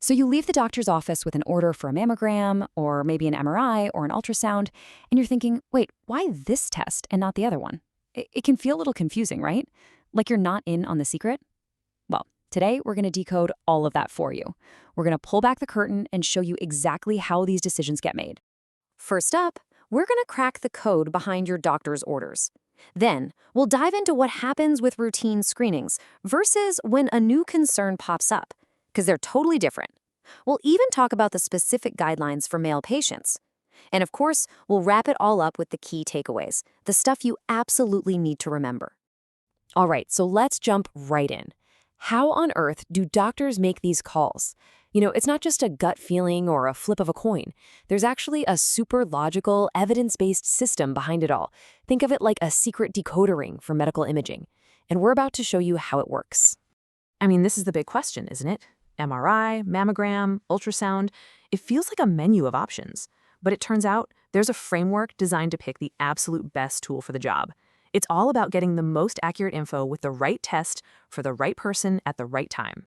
So you leave the doctor's office with an order for a mammogram, or maybe an MRI or an ultrasound, and you're thinking, wait, why this test and not the other one? It can feel a little confusing, right? Like you're not in on the secret? Well, today we're going to decode all of that for you. We're going to pull back the curtain and show you exactly how these decisions get made. First up, we're going to crack the code behind your doctor's orders. Then, we'll dive into what happens with routine screenings versus when a new concern pops up, because they're totally different. We'll even talk about the specific guidelines for male patients. And of course, we'll wrap it all up with the key takeaways, the stuff you absolutely need to remember. All right, so let's jump right in. How on earth do doctors make these calls? It's not just a gut feeling or a flip of a coin. There's actually a super logical, evidence-based system behind it all. Think of it like a secret decoder ring for medical imaging. And we're about to show you how it works. I mean, this is the big question, isn't it? MRI, mammogram, ultrasound. It feels like a menu of options. But it turns out there's a framework designed to pick the absolute best tool for the job. It's all about getting the most accurate info with the right test for the right person at the right time.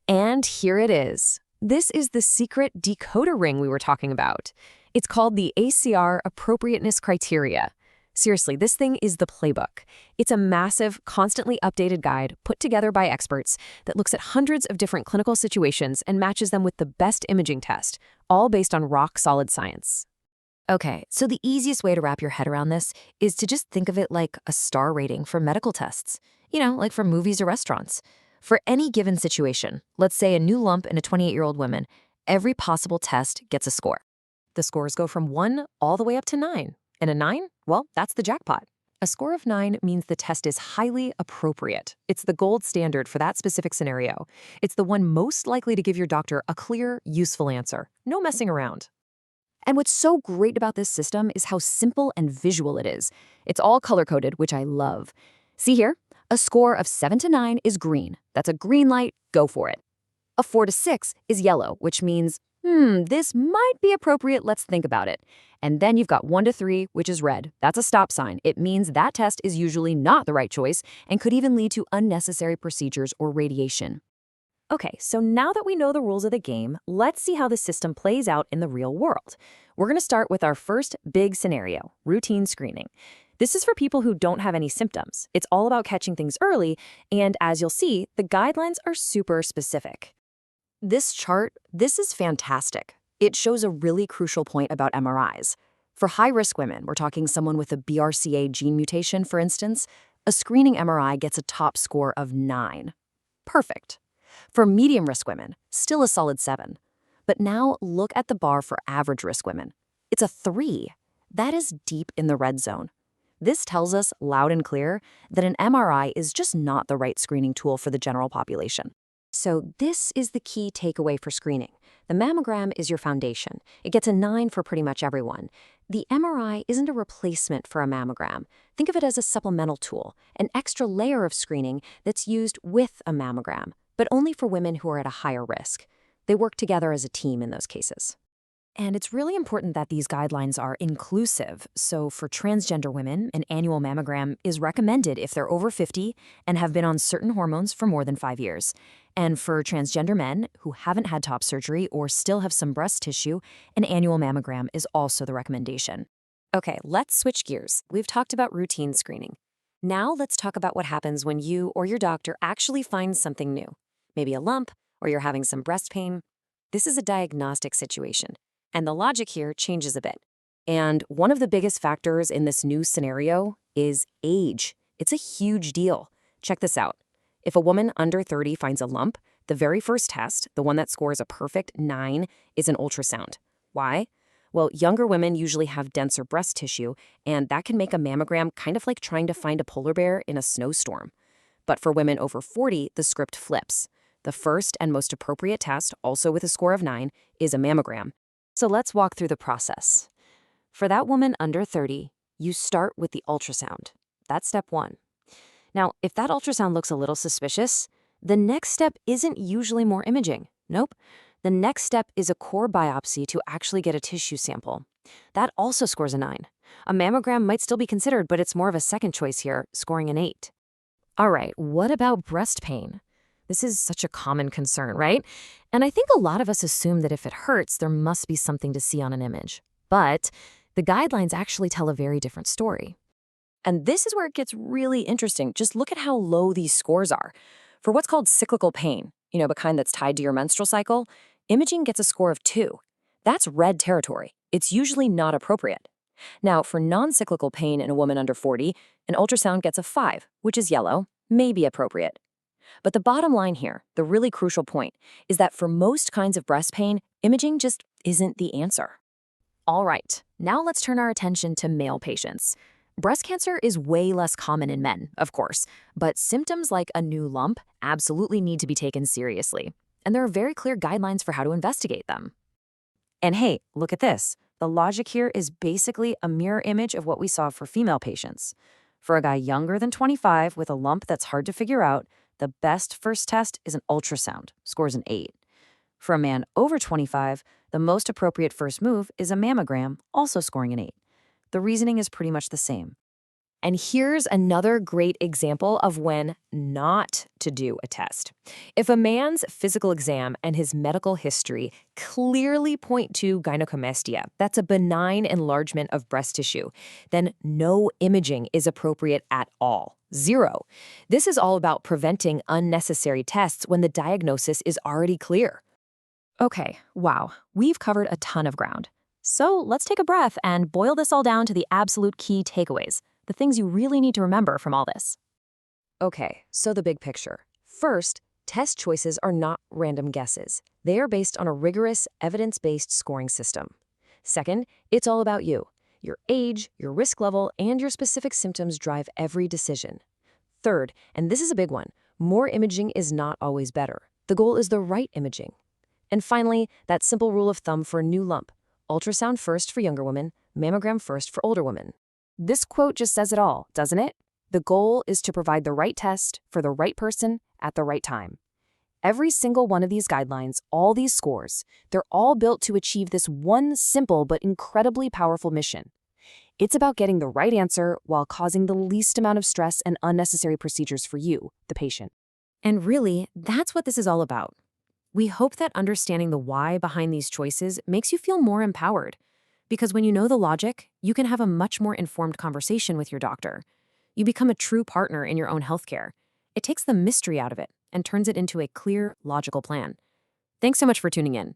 And here it is. This is the secret decoder ring we were talking about. It's called the ACR Appropriateness Criteria. Seriously, this thing is the playbook. It's a massive, constantly updated guide put together by experts that looks at hundreds of different clinical situations and matches them with the best imaging test, all based on rock-solid science. Okay, so the easiest way to wrap your head around this is to just think of it like a star rating for medical tests. Like for movies or restaurants. For any given situation, let's say a new lump in a 28-year-old woman, every possible test gets a score. The scores go from 1 all the way up to 9. And a 9? Well, that's the jackpot. A score of 9 means the test is highly appropriate. It's the gold standard for that specific scenario. It's the one most likely to give your doctor a clear, useful answer. No messing around. And what's so great about this system is how simple and visual it is. It's all color-coded, which I love. See here? A score of 7 to 9 is green. That's a green light, go for it. A 4 to 6 is yellow, which means, this might be appropriate, let's think about it. And then you've got 1 to 3, which is red. That's a stop sign. It means that test is usually not the right choice and could even lead to unnecessary procedures or radiation. Okay, so now that we know the rules of the game, let's see how the system plays out in the real world. We're going to start with our first big scenario, routine screening. This is for people who don't have any symptoms. It's all about catching things early, and as you'll see, the guidelines are super specific. This chart, this is fantastic. It shows a really crucial point about MRIs. For high-risk women, we're talking someone with a BRCA gene mutation, for instance, a screening MRI gets a top score of 9. Perfect. For medium-risk women, still a solid 7. But now look at the bar for average-risk women. It's a 3. That is deep in the red zone. This tells us loud and clear that an MRI is just not the right screening tool for the general population. So this is the key takeaway for screening. The mammogram is your foundation. It gets a 9 for pretty much everyone. The MRI isn't a replacement for a mammogram. Think of it as a supplemental tool, an extra layer of screening that's used with a mammogram, but only for women who are at a higher risk. They work together as a team in those cases. And it's really important that these guidelines are inclusive. So for transgender women, an annual mammogram is recommended if they're over 50 and have been on certain hormones for more than 5 years. And for transgender men who haven't had top surgery or still have some breast tissue, an annual mammogram is also the recommendation. Okay, let's switch gears. We've talked about routine screening. Now let's talk about what happens when you or your doctor actually finds something new. Maybe a lump, or you're having some breast pain. This is a diagnostic situation. And the logic here changes a bit. And one of the biggest factors in this new scenario is age. It's a huge deal. Check this out. If a woman under 30 finds a lump, the very first test, the one that scores a perfect 9, is an ultrasound. Why? Well, younger women usually have denser breast tissue, and that can make a mammogram kind of like trying to find a polar bear in a snowstorm. But for women over 40, the script flips. The first and most appropriate test, also with a score of 9, is a mammogram. So let's walk through the process. For that woman under 30, you start with the ultrasound. That's step 1. Now, if that ultrasound looks a little suspicious, the next step isn't usually more imaging. Nope. The next step is a core biopsy to actually get a tissue sample. That also scores a 9. A mammogram might still be considered, but it's more of a second choice here, scoring an 8. All right, what about breast pain? This is such a common concern, right? And I think a lot of us assume that if it hurts, there must be something to see on an image. But the guidelines actually tell a very different story. And this is where it gets really interesting. Just look at how low these scores are. For what's called cyclical pain, the kind that's tied to your menstrual cycle, imaging gets a score of 2. That's red territory. It's usually not appropriate. Now, for non-cyclical pain in a woman under 40, an ultrasound gets a 5, which is yellow, may be appropriate. But the bottom line here, the really crucial point, is that for most kinds of breast pain, imaging just isn't the answer. All right, now let's turn our attention to male patients. Breast cancer is way less common in men, of course, but symptoms like a new lump absolutely need to be taken seriously. And there are very clear guidelines for how to investigate them. And hey, look at this. The logic here is basically a mirror image of what we saw for female patients. For a guy younger than 25 with a lump that's hard to figure out, the best first test is an ultrasound, scores an 8. For a man over 25, the most appropriate first move is a mammogram, also scoring an 8. The reasoning is pretty much the same. And here's another great example of when not to do a test. If a man's physical exam and his medical history clearly point to gynecomastia, that's a benign enlargement of breast tissue, then no imaging is appropriate at all. 0. This is all about preventing unnecessary tests when the diagnosis is already clear. Okay, wow, we've covered a ton of ground. So let's take a breath and boil this all down to the absolute key takeaways, the things you really need to remember from all this. Okay, so the big picture. First, test choices are not random guesses. They are based on a rigorous, evidence-based scoring system. Second, it's all about you. Your age, your risk level, and your specific symptoms drive every decision. Third, and this is a big one, more imaging is not always better. The goal is the right imaging. And finally, that simple rule of thumb for a new lump. Ultrasound first for younger women, mammogram first for older women. This quote just says it all, doesn't it? The goal is to provide the right test for the right person at the right time. Every single one of these guidelines, all these scores, they're all built to achieve this one simple but incredibly powerful mission. It's about getting the right answer while causing the least amount of stress and unnecessary procedures for you, the patient. And really, that's what this is all about. We hope that understanding the why behind these choices makes you feel more empowered. Because when you know the logic, you can have a much more informed conversation with your doctor. You become a true partner in your own healthcare. It takes the mystery out of it and turns it into a clear, logical plan. Thanks so much for tuning in.